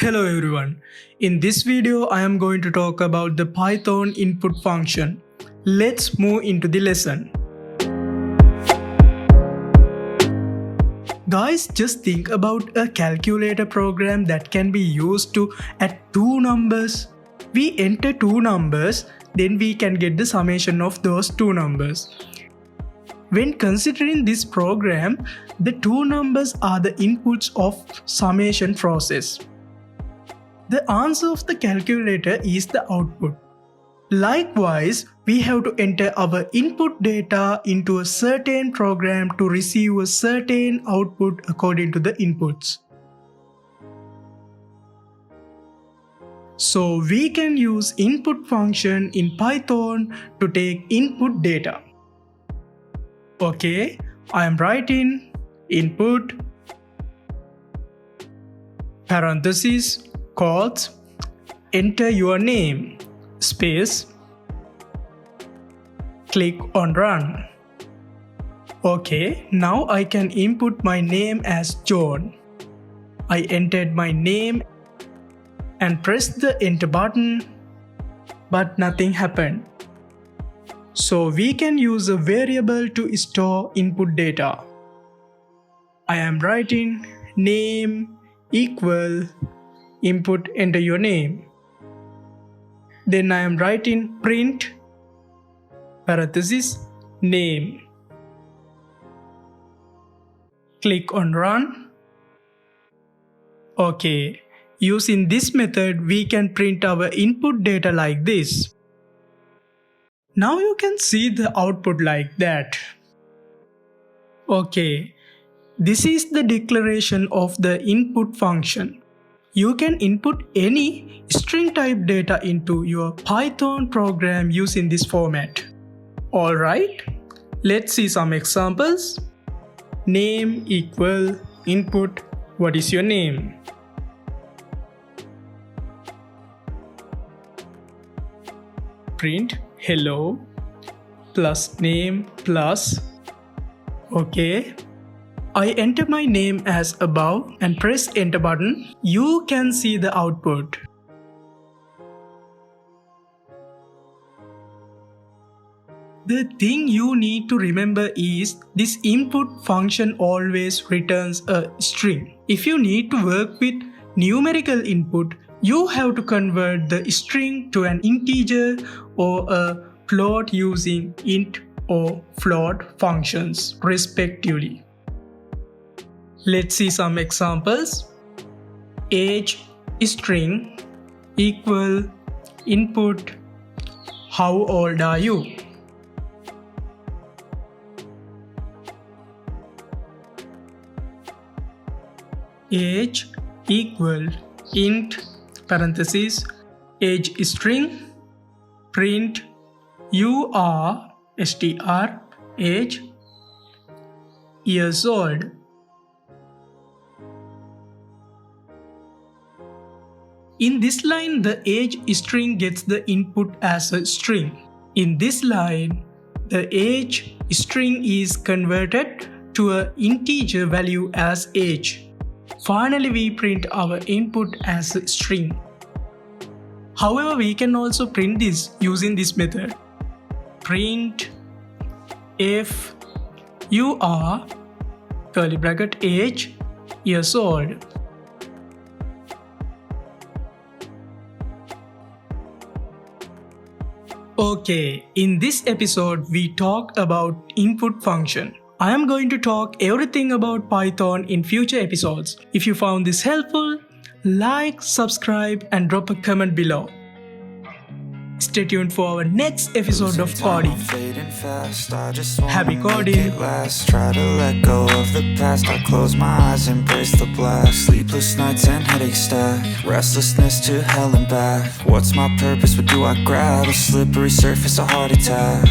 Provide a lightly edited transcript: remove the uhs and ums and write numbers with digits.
Hello everyone. In this video, I am going to talk about the Python input function. Let's move into the lesson. Guys, just think about a calculator program that can be used to add two numbers. We enter two numbers, then we can get the summation of those two numbers. When considering this program, the two numbers are the inputs of summation process. The answer of the calculator is the output. Likewise, we have to enter our input data into a certain program to receive a certain output according to the inputs. So we can use input function in Python to take input data. Okay, I am writing input parenthesis quotes, enter your name, space, click on run. Okay, now I can input my name as John. I entered my name and pressed the enter button, but nothing happened. So we can use a variable to store input data. I am writing name equal input enter your name. Then I am writing print parenthesis name. Click on run. Okay, using this method we can print our input data like this. Now you can see the output like that. Okay, this is the declaration of the input function. You can input any string type data into your Python program using this format. Alright, let's see some examples. Name equal input, what is your name? Print hello plus name plus. Okay, I enter my name as above and press enter button. You can see the output. The thing you need to remember is this input function always returns a string. If you need to work with numerical input, you have to convert the string to an integer or a float using int or float functions respectively. Let's see some examples. Age string equal input how old are you? Age equal int parenthesis age string print you are str age years old. In this line, the age string gets the input as a string. In this line, the age string is converted to an integer value as age. Finally, we print our input as a string. However, we can also print this using this method. Print if you are curly bracket age years old. Okay, in this episode we talk about input function. I am going to talk everything about Python in future episodes. If you found this helpful, like, subscribe and drop a comment below. Stay tuned for our next episode of coding. Happy coding! Try to let go of the past. I close my eyes, embrace the black. Sleepless nights and headaches stack. Restlessness to hell and back. What's my purpose? What do I grab? A slippery surface, a heart attack.